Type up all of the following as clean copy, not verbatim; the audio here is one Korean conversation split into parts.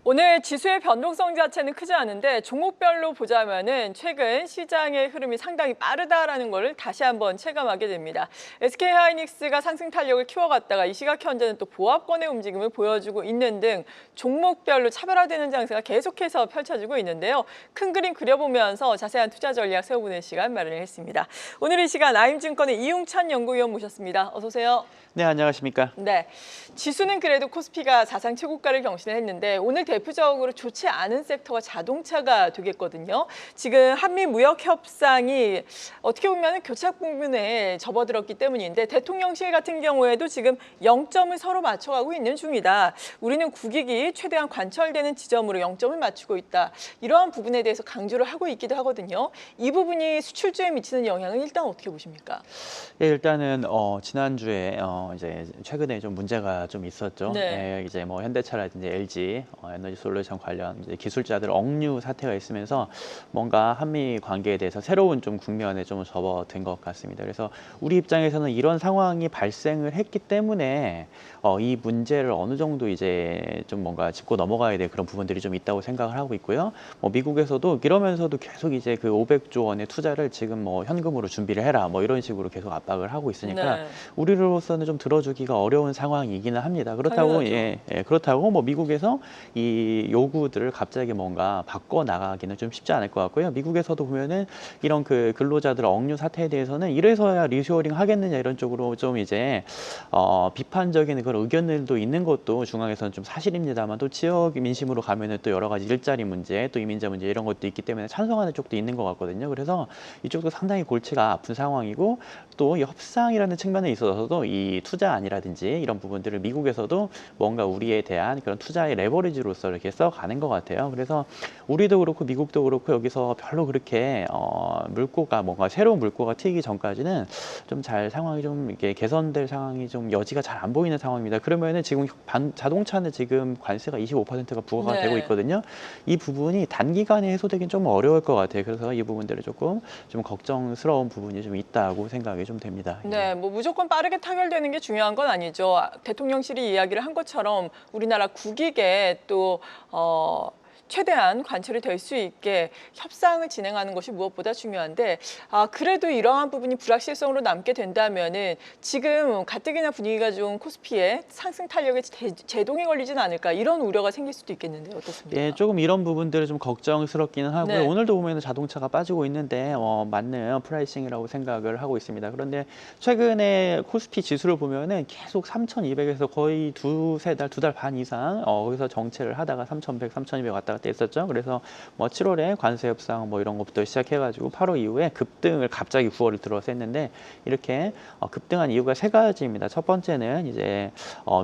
오늘 지수의 변동성 자체는 크지 않은데 종목별로 보자면은 최근 시장의 흐름이 상당히 빠르다라는 것을 다시 한번 체감하게 됩니다. SK하이닉스가 상승 탄력을 키워갔다가 이 시각 현재는 또 보합권의 움직임을 보여주고 있는 등 종목별로 차별화되는 장세가 계속해서 펼쳐지고 있는데요. 큰 그림 그려보면서 자세한 투자 전략 세워보는 시간 마련했습니다. 오늘 이 시간 아임증권의 이용찬 연구위원 모셨습니다. 어서 오세요. 네, 안녕하십니까. 네, 지수는 그래도 코스피가 사상 최고가를 경신을 했는데 오늘 대표적으로 좋지 않은 섹터가 자동차가 되겠거든요. 지금 한미 무역 협상이 어떻게 보면 교착 부분에 접어들었기 때문인데 대통령실 같은 경우에도 지금 0점을 서로 맞춰가고 있는 중이다. 우리는 국익이 최대한 관철되는 지점으로 0점을 맞추고 있다. 이러한 부분에 대해서 강조를 하고 있기도 하거든요. 이 부분이 수출주에 미치는 영향은 일단 어떻게 보십니까? 예, 일단은 지난주에 이제 최근에 좀 문제가 좀 있었죠. 네. 예, 이제 뭐 현대차라든지 LG 에너지 솔루션 관련 이제 기술자들 억류 사태가 있으면서 뭔가 한미 관계에 대해서 새로운 좀 국면에 좀 접어든 것 같습니다. 그래서 우리 입장에서는 이런 상황이 발생을 했기 때문에 이 문제를 어느 정도 이제 좀 뭔가 짚고 넘어가야 될 그런 부분들이 좀 있다고 생각을 하고 있고요. 뭐 미국에서도 이러면서도 계속 이제 그 500조 원의 투자를 지금 뭐 현금으로 준비를 해라 뭐 이런 식으로 계속 압박을 하고 있으니까 네. 우리로서는 좀 들어주기가 어려운 상황이기는 합니다. 그렇다고 당연하죠. 그렇다고 뭐 미국에서 이 요구들을 갑자기 뭔가 바꿔 나가기는 좀 쉽지 않을 것 같고요. 미국에서도 보면은 이런 그 근로자들 억류 사태에 대해서는 이래서야 리쇼어링 하겠느냐 이런 쪽으로 좀 이제 비판적인 그런 의견들도 있는 것도 중앙에서는 좀 사실입니다만 또 지역 민심으로 가면은 또 여러 가지 일자리 문제, 또 이민자 문제 이런 것도 있기 때문에 찬성하는 쪽도 있는 것 같거든요. 그래서 이쪽도 상당히 골치가 아픈 상황이고 또 이 협상이라는 측면에 있어서도 이 투자안이라든지 이런 부분들을 미국에서도 뭔가 우리에 대한 그런 투자의 레버리지로서 이렇게 써가는 것 같아요. 그래서 우리도 그렇고 미국도 그렇고 여기서 별로 그렇게 물꼬가 뭔가 새로운 물꼬가 튀기 전까지는 좀 잘 상황이 좀 이렇게 개선될 상황이 좀 여지가 잘 안 보이는 상황입니다. 그러면은 지금 자동차는 지금 관세가 25%가 부과가 되고 네. 있거든요. 이 부분이 단기간에 해소되긴 좀 어려울 것 같아요. 그래서 이 부분들을 조금 좀 걱정스러운 부분이 좀 있다고 생각이 좀 됩니다. 예. 네, 뭐 무조건 빠르게 타결되는 게 중요한 건 아니죠. 대통령실이 이야기를 한 것처럼 우리나라 국익에 또 최대한 관철이 될 수 있게 협상을 진행하는 것이 무엇보다 중요한데 그래도 이러한 부분이 불확실성으로 남게 된다면은 지금 가뜩이나 분위기가 좋은 코스피에 상승 탄력에 제동이 걸리진 않을까 이런 우려가 생길 수도 있겠는데요. 어떻습니까? 예, 조금 이런 부분들이 좀 걱정스럽기는 하고요. 네. 오늘도 보면 자동차가 빠지고 있는데 맞는 프라이싱이라고 생각을 하고 있습니다. 그런데 최근에 코스피 지수를 보면은 계속 3,200에서 거의 두세 달, 두 달 반 이상 거기서 정체를 하다가 3,100, 3,200 왔다 갔다 했었죠. 그래서 뭐 7월에 관세 협상 뭐 이런 것부터 시작해가지고 8월 이후에 급등을 갑자기 9월을 들어서 했는데 이렇게 급등한 이유가 세 가지입니다. 첫 번째는 이제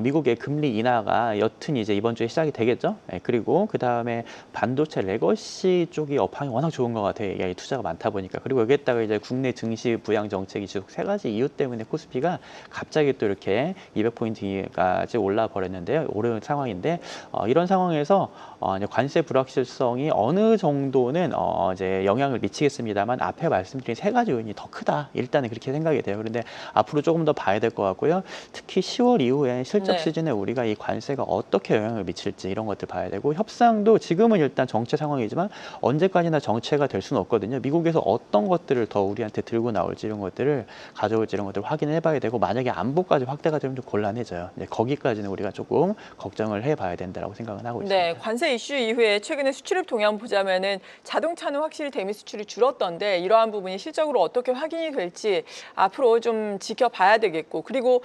미국의 금리 인하가 여튼 이제 이번 주에 시작이 되겠죠. 예, 그리고 그 다음에 반도체 레거시 쪽이 업황이 워낙 좋은 것 같아요. 이 투자가 많다 보니까. 그리고 여기에다가 이제 국내 증시 부양 정책이 지속 세 가지 이유 때문에 코스피가 갑자기 또 이렇게 200포인트까지 올라 버렸는데요. 오른 상황인데 이런 상황에서 이제 관세 불확실성이 어느 정도는 이제 영향을 미치겠습니다만 앞에 말씀드린 세 가지 요인이 더 크다. 일단은 그렇게 생각이 돼요. 그런데 앞으로 조금 더 봐야 될 것 같고요. 특히 10월 이후에 실적 네. 시즌에 우리가 이 관세가 어떻게 영향을 미칠지 이런 것들 봐야 되고 협상도 지금은 일단 정체 상황이지만 언제까지나 정체가 될 수는 없거든요. 미국에서 어떤 것들을 더 우리한테 들고 나올지 이런 것들을 가져올지 이런 것들을 확인을 해봐야 되고 만약에 안보까지 확대가 되면 좀 곤란해져요. 이제 거기까지는 우리가 조금 걱정을 해봐야 된다라고 생각은 하고 네, 있습니다. 관세 이슈 이후에 최근에 수출입 동향 보자면은 자동차는 확실히 대미 수출이 줄었던데 이러한 부분이 실적으로 어떻게 확인이 될지 앞으로 좀 지켜봐야 되겠고 그리고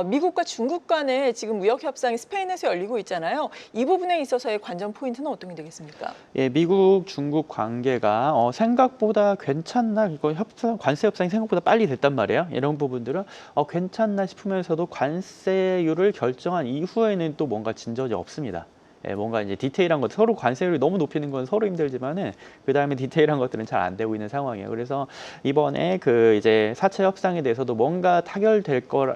미국과 중국 간에 지금 무역 협상이 스페인에서 열리고 있잖아요. 이 부분에 있어서의 관전 포인트는 어떤 게 되겠습니까? 예, 미국, 중국 관계가 생각보다 괜찮나, 이거 관세 협상이 생각보다 빨리 됐단 말이에요. 이런 부분들은 괜찮나 싶으면서도 관세율을 결정한 이후에는 또 뭔가 진전이 없습니다. 예, 뭔가 이제 디테일한 것, 서로 관세율이 너무 높이는 건 서로 힘들지만은 그 다음에 디테일한 것들은 잘 안 되고 있는 상황이에요. 그래서 이번에 그 이제 4차 협상에 대해서도 뭔가 타결될 거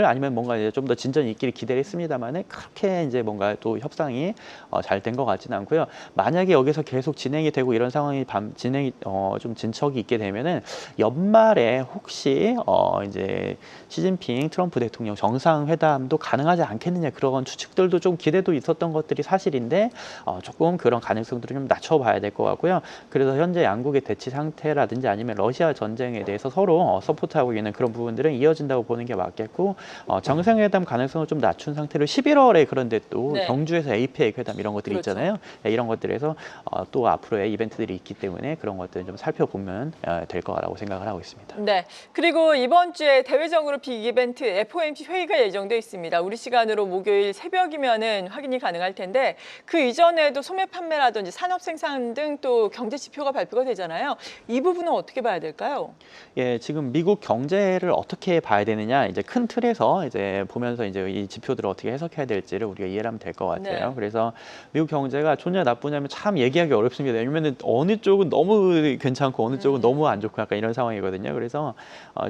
아니면 뭔가 이제 좀 더 진전이 있기를 기대를 했습니다만은 그렇게 이제 뭔가 또 협상이 잘 된 것 같지는 않고요. 만약에 여기서 계속 진행이 되고 이런 상황이 진행이 좀 진척이 있게 되면은 연말에 혹시 이제 시진핑 트럼프 대통령 정상회담도 가능하지 않겠느냐 그런 추측들도 좀 기대도 있었던 것들이 사실인데 조금 그런 가능성들을 좀 낮춰봐야 될 것 같고요. 그래서 현재 양국의 대치 상태라든지 아니면 러시아 전쟁에 대해서 서로 서포트하고 있는 그런 부분들은 이어진다고 보는 게 맞겠고 정상회담 가능성을 좀 낮춘 상태로 11월에 그런데 또 네. 경주에서 APEC 회담 이런 것들이 그렇죠. 있잖아요. 네, 이런 것들에서 또 앞으로의 이벤트들이 있기 때문에 그런 것들은 좀 살펴보면 될 거라고 생각을 하고 있습니다. 네. 그리고 이번 주에 대외적으로 빅 이벤트 FOMC 회의가 예정돼 있습니다. 우리 시간으로 목요일 새벽이면은 확인이 가능할 텐데 그 이전에도 소매 판매라든지 산업 생산 등 또 경제 지표가 발표가 되잖아요. 이 부분은 어떻게 봐야 될까요? 예, 지금 미국 경제를 어떻게 봐야 되느냐, 이제 큰 틀에서 이제 보면서 이제 이 지표들을 어떻게 해석해야 될지를 우리가 이해를 하면 될 것 같아요. 네. 그래서 미국 경제가 좋냐 나쁘냐면 참 얘기하기 어렵습니다. 왜냐면은 어느 쪽은 너무 괜찮고 어느 쪽은 너무 안 좋고 약간 이런 상황이거든요. 그래서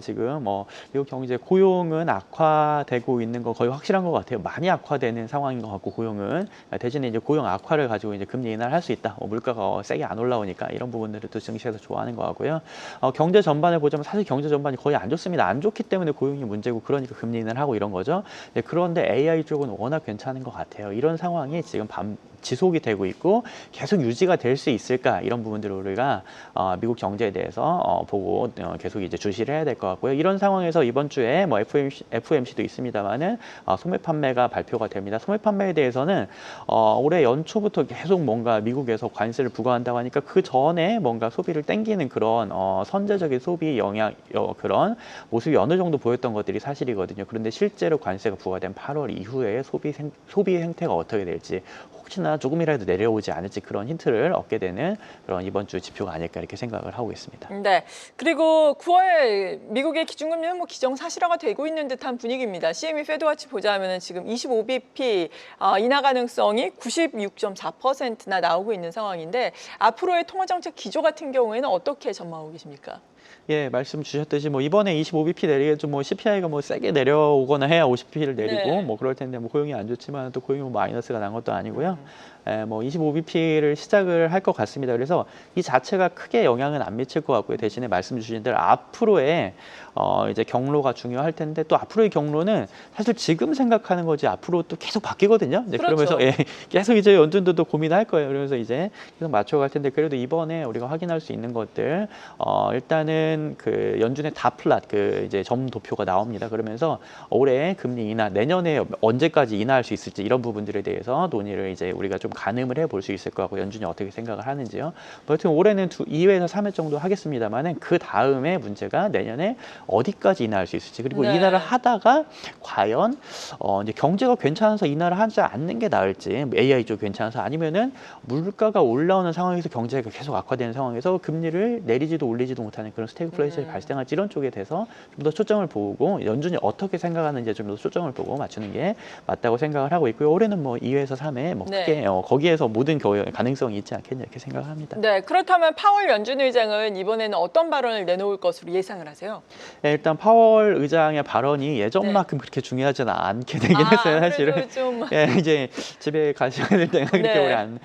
지금 미국 경제 고용은 악화되고 있는 거 거의 확실한 것 같아요. 많이 악화되는 상황인 것 같고 고용은 대신에 이제 고용 악화를 가지고 이제 금리 인하를 할 수 있다. 물가가 세게 안 올라오니까 이런 부분들을 또 증시에서 좋아하는 것 같고요. 경제 전반을 보자면 사실 경제 전반이 거의 안 좋습니다. 안 좋기 때문에 고용이 문제고 그러니까 금리 인하를 하고 이런 거죠. 네, 그런데 AI 쪽은 워낙 괜찮은 것 같아요. 이런 상황이 지금 지속이 되고 있고 계속 유지가 될 수 있을까 이런 부분들을 우리가 미국 경제에 대해서 보고 계속 이제 주시를 해야 될 것 같고요. 이런 상황에서 이번 주에 뭐 FOMC도 있습니다만은 소매 판매가 발표가 됩니다. 소매 판매에 대해서는 올해 연초부터 계속 뭔가 미국에서 관세를 부과한다고 하니까 그 전에 뭔가 소비를 땡기는 그런 선제적인 소비 영향 그런 모습이 어느 정도 보였던 것들이 사실이거든요. 그런데 실제로 관세가 부과된 8월 이후에 소비 행태가 어떻게 될지 혹시나 조금이라도 내려오지 않을지 그런 힌트를 얻게 되는 그런 이번 주 지표가 아닐까 이렇게 생각을 하고 있습니다. 네. 그리고 9월 미국의 기준금리는 뭐 기정사실화가 되고 있는 듯한 분위기입니다. CME 페드워치 보자면은 지금 25bp 인하 가능성이 96.4%나 나오고 있는 상황인데 앞으로의 통화정책 기조 같은 경우에는 어떻게 전망하고 계십니까? 예, 말씀 주셨듯이 뭐 이번에 25bp 내리겠죠. 뭐 CPI가 뭐 세게 내려오거나 해야 50bp를 내리고 네. 뭐 그럴 텐데 뭐 고용이 안 좋지만 또 고용이 뭐 마이너스가 난 것도 아니고요. 뭐 25bp를 시작을 할 것 같습니다. 그래서 이 자체가 크게 영향은 안 미칠 것 같고요. 대신에 말씀 주신 대로 앞으로의 이제 경로가 중요할 텐데 또 앞으로의 경로는 사실 지금 생각하는 거지 앞으로 또 계속 바뀌거든요. 이제 그렇죠. 그러면서 예, 계속 이제 연준도 고민할 거예요. 그러면서 이제 계속 맞춰갈 텐데 그래도 이번에 우리가 확인할 수 있는 것들 일단은 그 연준의 다 플랫 그 이제 점도표가 나옵니다. 그러면서 올해 금리 인하 내년에 언제까지 인하할 수 있을지 이런 부분들에 대해서 논의를 이제 우리가 좀 가늠을 해볼 수 있을 것 같고 연준이 어떻게 생각을 하는지요. 여튼 올해는 2회에서 3회 정도 하겠습니다만은 그 다음에 문제가 내년에 어디까지 인하할 수 있을지 그리고 네. 인하를 하다가 과연 이제 경제가 괜찮아서 인하를 하지 않는 게 나을지 AI 쪽 괜찮아서 아니면은 물가가 올라오는 상황에서 경제가 계속 악화되는 상황에서 금리를 내리지도 올리지도 못하는 그런 스태그플레이션이 발생할지 이런 쪽에 대해서 좀 더 초점을 보고 연준이 어떻게 생각하는지에 좀 더 초점을 보고 맞추는 게 맞다고 생각을 하고 있고요. 올해는 뭐 2회에서 3회 뭐 네. 크게 거기에서 모든 가능성이 있지 않겠냐 이렇게 생각을 합니다. 네. 그렇다면 파월 연준 의장은 이번에는 어떤 발언을 내놓을 것으로 예상을 하세요? 네, 일단 파월 의장의 발언이 예전만큼 그렇게 중요하지는 않게 되긴 했어요, 사실은. 그래도 좀 예, 이제 집에 가셔야 될 때가 그렇게 네. 오래 안,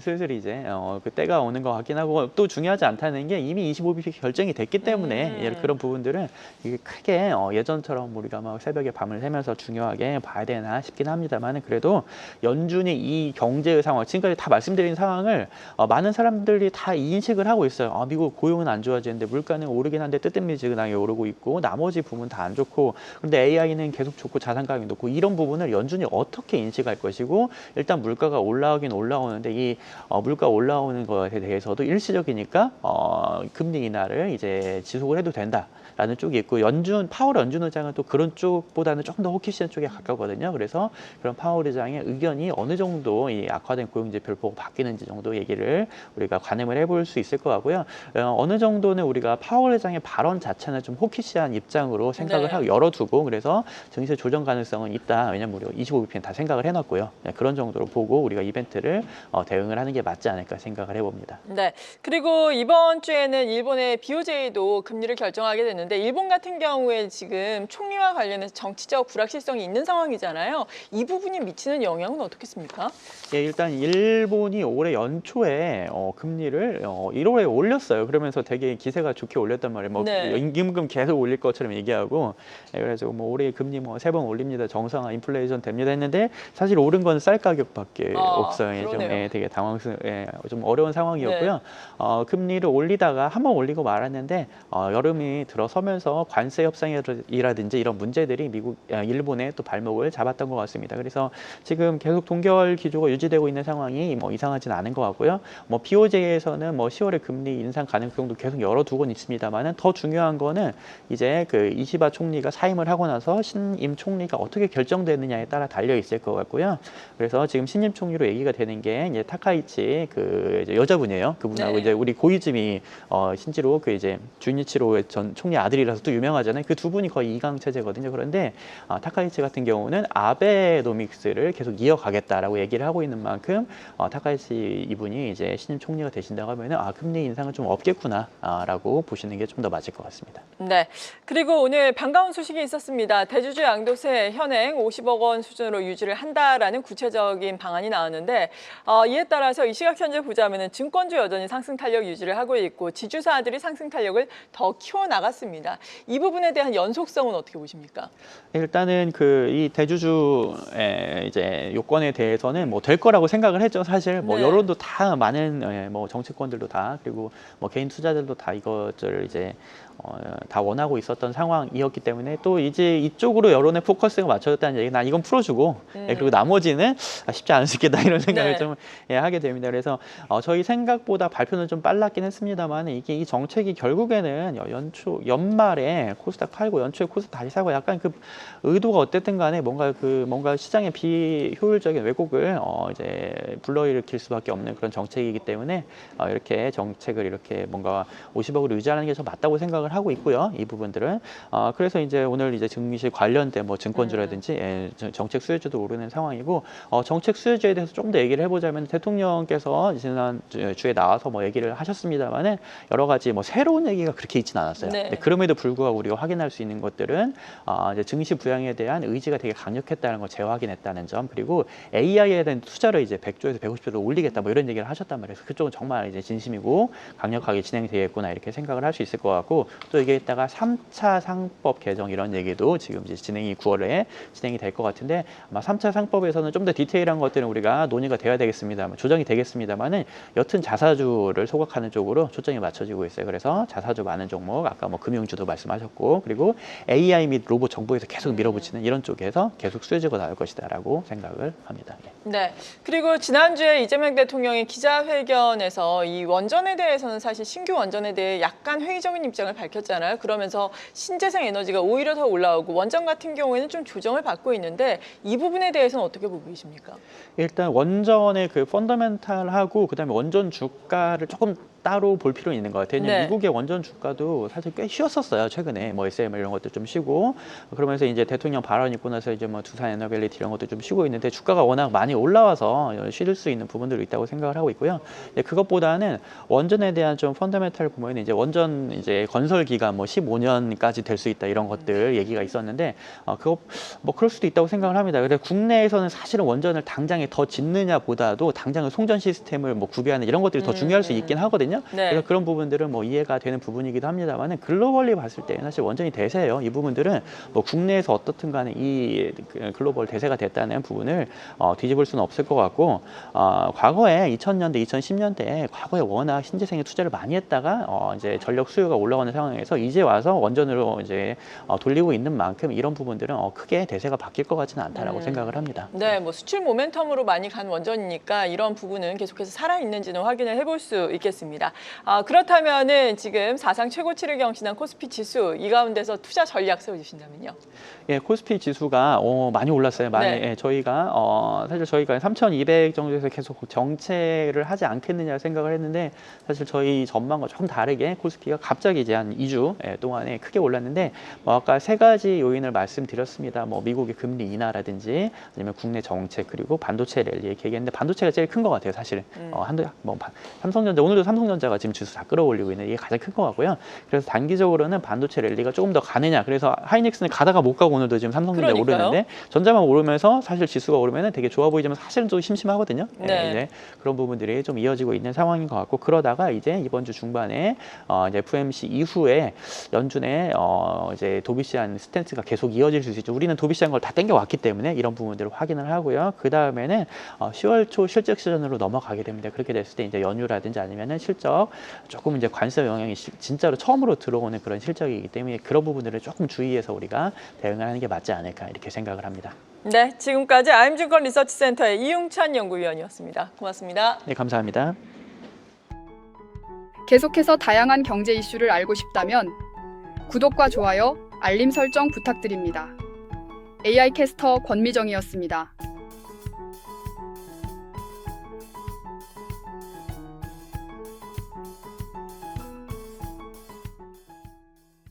슬슬 이제 그 때가 오는 것 같긴 하고 또 중요하지 않다는 게 이미 25bp 결정이 됐기 때문에 그런 부분들은 이게 크게 예전처럼 우리가 막 새벽에 밤을 새면서 중요하게 봐야 되나 싶긴 합니다만 그래도 연준이 이 경제의 상황, 지금까지 다 말씀드린 상황을 많은 사람들이 다 인식을 하고 있어요. 미국 고용은 안 좋아지는데 물가는 오르긴 한데 뜨뜻미지근하게 오르고 있고 나머지 부분 다 안 좋고 그런데 AI는 계속 좋고 자산 가격이 높고 이런 부분을 연준이 어떻게 인식할 것이고 일단 물가가 올라오긴 올라오는데 이 물가 올라오는 것에 대해서도 일시적이니까 금리 인하를 이제 지속을 해도 된다라는 쪽이 있고 파월 연준 의장은 또 그런 쪽보다는 조금 더 호키시한 쪽에 가깝거든요. 그래서 그런 파월 의장의 의견이 어느 정도 이 악화된 고용 지표를 보고 바뀌는지 정도 얘기를 우리가 가늠을 해볼 수 있을 것 같고요. 어느 정도는 우리가 파월 의장의 발언 자체는 좀 호키시한 입장으로 생각을 하고 열어두고 그래서 증시 조정 가능성은 있다. 왜냐면 우리가 25bp는 다 생각을 해놨고요. 그런 정도로 보고 우리가 이벤트를 대응을 하는 게 맞지 않을까 생각을 해봅니다. 네. 그리고 이번 주에는 일본의 BOJ도 금리를 결정하게 됐는데 있었는데 일본 같은 경우에 지금 총리와 관련해서 정치적 불확실성이 있는 상황이잖아요. 이 부분이 미치는 영향은 어떻겠습니까? 예, 일단 일본이 올해 연초에 금리를 1월에 올렸어요. 그러면서 되게 기세가 좋게 올렸단 말이에요. 뭐 네. 임금 계속 올릴 것처럼 얘기하고, 예, 그래서 뭐 올해 금리 뭐 3번 올립니다. 정상화 인플레이션 됩니다 했는데 사실 오른 건 쌀 가격밖에 없어요. 좀 그러네요. 되게 좀 어려운 상황이었고요. 금리를 올리다가 한 번 올리고 말았는데 여름이 들어서면서 관세 협상이라든지 이런 문제들이 일본의 또 발목을 잡았던 것 같습니다. 그래서 지금 계속 동결 기조가 유지되고 있는 상황이 뭐 이상하진 않은 것 같고요. 뭐 BOJ에서는 뭐 10월에 금리 인상 가능성도 계속 열어두고는 있습니다만은 더 중요한 거는 이제 그 이시바 총리가 사임을 하고 나서 신임 총리가 어떻게 결정되느냐에 따라 달려 있을 것 같고요. 그래서 지금 신임 총리로 얘기가 되는 게 이제 타카이치 그 이제 여자분이에요. 그분하고 네. 이제 우리 고이즈미 신지로 그 이제 주니치로 전 총리 아들이라서 또 유명하잖아요. 그 두 분이 거의 이강 체제거든요. 그런데 타카이치 같은 경우는 아베노믹스를 계속 이어가겠다라고 얘기를 하고 있는 만큼 타카이치 이분이 이제 신임 총리가 되신다고 하면은 금리 인상은 좀 없겠구나라고 보시는 게 좀 더 맞을 것 같습니다. 네. 그리고 오늘 반가운 소식이 있었습니다. 대주주 양도세 현행 50억 원 수준으로 유지를 한다라는 구체적인 방안이 나왔는데 이에 따라서 이 시각 현재 보자면은 증권주 여전히 상승 탄력 유지를 하고 있고 지주사들이 상승 탄력을 더 키워나갔습니다. 이 부분에 대한 연속성은 어떻게 보십니까? 일단은 이 대주주의 이제 요건에 대해서는 뭐 될 거라고 생각을 했죠. 사실 뭐 네. 여론도 다 많은 뭐 정치권들도 다 그리고 뭐 개인 투자들도 다 이것을 이제 다 원하고 있었던 상황이었기 때문에 또 이제 이쪽으로 여론의 포커스가 맞춰졌다는 얘기, 나 이건 풀어주고 그리고 나머지는 쉽지 않을 수 있겠다 이런 생각을 네. 좀 하게 됩니다. 그래서 저희 생각보다 발표는 좀 빨랐긴 했습니다만 이게 이 정책이 결국에는 연말에 코스닥 팔고 연초에 코스닥 다시 사고 약간 그 의도가 어쨌든 간에 뭔가 시장의 비효율적인 왜곡을 이제 불러일으킬 수밖에 없는 그런 정책이기 때문에 이렇게 정책을 이렇게 뭔가 50억으로 유지하는 게 좀 맞다고 생각을 하고 있고요. 이 부분들은 그래서 이제 오늘 이제 증시 관련된 뭐 증권주라든지 정책 수혜주도 오르는 상황이고 정책 수혜주에 대해서 좀 더 얘기를 해보자면 대통령께서 지난 주에 나와서 뭐 얘기를 하셨습니다만은 여러 가지 뭐 새로운 얘기가 그렇게 있지는 않았어요. 네. 근데 그럼에도 불구하고 우리가 확인할 수 있는 것들은 이제 증시 부양에 대한 의지가 되게 강력했다는 걸 재확인했다는 점, 그리고 AI에 대한 투자를 이제 100조에서 150조로 올리겠다 뭐 이런 얘기를 하셨단 말이에요. 그래서 그쪽은 정말 이제 진심이고 강력하게 진행이 되겠구나 이렇게 생각을 할 수 있을 것 같고, 또 이게 있다가 3차 상법 개정 이런 얘기도 지금 이제 9월에 진행이 될 것 같은데 아마 3차 상법에서는 좀 더 디테일한 것들은 우리가 논의가 돼야 되겠습니다. 조정이 되겠습니다만은 여튼 자사주를 소각하는 쪽으로 초점이 맞춰지고 있어요. 그래서 자사주 많은 종목, 아까 뭐 금융주도 말씀하셨고, 그리고 AI 및 로봇 정보에서 계속 밀어붙이는 이런 쪽에서 계속 수혜주가 나올 것이다라고 생각을 합니다. 예. 네. 그리고 지난주에 이재명 대통령이 기자회견에서 이 원전에 대해서는 사실 신규 원전에 대해 약간 회의적인 입장을 밝혔잖아요. 그러면서 신재생 에너지가 오히려 더 올라오고 원전 같은 경우에는 좀 조정을 받고 있는데 이 부분에 대해서는 어떻게 보고 계십니까? 일단 원전의 그 펀더멘탈하고 그다음에 원전 주가를 조금 따로 볼 필요는 있는 것 같아요. 왜냐면 네. 미국의 원전 주가도 사실 꽤 쉬었었어요. 최근에 뭐 SML 이런 것도 좀 쉬고, 그러면서 이제 대통령 발언 있고 나서 이제 뭐 두산 에너빌리티 이런 것도 좀 쉬고 있는데 주가가 워낙 많이 올라와서 쉴 수 있는 부분들이 있다고 생각을 하고 있고요. 그것보다는 원전에 대한 좀 펀더멘탈 보면 이제 원전 이제 건설 기간 뭐 15년까지 될 수 있다 이런 것들 얘기가 있었는데 그거 뭐 그럴 수도 있다고 생각을 합니다. 그래서 국내에서는 사실은 원전을 당장에 더 짓느냐보다도 당장의 송전 시스템을 뭐 구비하는 이런 것들이 더 중요할 수 있긴 하거든요. 네. 그래서 그런 부분들은 뭐 이해가 되는 부분이기도 합니다만은 글로벌리 봤을 때 사실 원전이 대세예요. 이 부분들은 뭐 국내에서 어떻든 간에 이 글로벌 대세가 됐다는 부분을 뒤집을 수는 없을 것 같고, 과거에 2000년대, 2010년대 과거에 워낙 신재생에 투자를 많이 했다가 이제 전력 수요가 올라가는 상황에서 이제 와서 원전으로 이제 돌리고 있는 만큼 이런 부분들은 크게 대세가 바뀔 것 같지는 않다라고 생각을 합니다. 네, 뭐 수출 모멘텀으로 많이 간 원전이니까 이런 부분은 계속해서 살아 있는지는 확인을 해볼 수 있겠습니다. 그렇다면은 지금 사상 최고치를 경신한 코스피 지수 이 가운데서 투자 전략 세워주신다면요? 예, 코스피 지수가 많이 올랐어요. 많이. 네. 예, 사실 저희가 3,200 정도에서 계속 정체를 하지 않겠느냐 생각을 했는데 사실 저희 전망과 조금 다르게 코스피가 갑자기 이제 한 2주 동안에 크게 올랐는데 아까 세 가지 요인을 말씀드렸습니다. 뭐 미국의 금리 인하라든지 아니면 국내 정책 그리고 반도체 랠리 얘기했는데 반도체가 제일 큰 것 같아요. 사실 삼성전자 오늘도 삼성전자 삼성전자가 지금 지수 다 끌어올리고 있는 이게 가장 큰 것 같고요. 그래서 단기적으로는 반도체 랠리가 조금 더 가느냐. 그래서 하이닉스는 가다가 못 가고 오늘도 지금 삼성전자 그러니까요. 오르는데 전자만 오르면서 사실 지수가 오르면 되게 좋아 보이지만 사실은 좀 심심하거든요. 네. 이제 그런 부분들이 좀 이어지고 있는 상황인 것 같고 그러다가 이제 이번 주 중반에 이제 FOMC 이후에 연준의 이제 도비시한 스탠스가 계속 이어질 수 있죠. 우리는 도비시한 걸 다 땡겨왔기 때문에 이런 부분들을 확인을 하고요. 그 다음에는 10월 초 실적 시즌으로 넘어가게 됩니다. 그렇게 됐을 때 이제 연휴라든지 아니면은 실적 조금 이제 관세 영향이 진짜로 처음으로 들어오는 그런 실적이기 때문에 그런 부분들을 조금 주의해서 우리가 대응을 하는 게 맞지 않을까 이렇게 생각을 합니다. 네, 지금까지 IM증권 리서치센터의 이용찬 연구위원이었습니다. 고맙습니다. 네, 감사합니다. 계속해서 다양한 경제 이슈를 알고 싶다면 구독과 좋아요, 알림 설정 부탁드립니다. AI 캐스터 권미정이었습니다.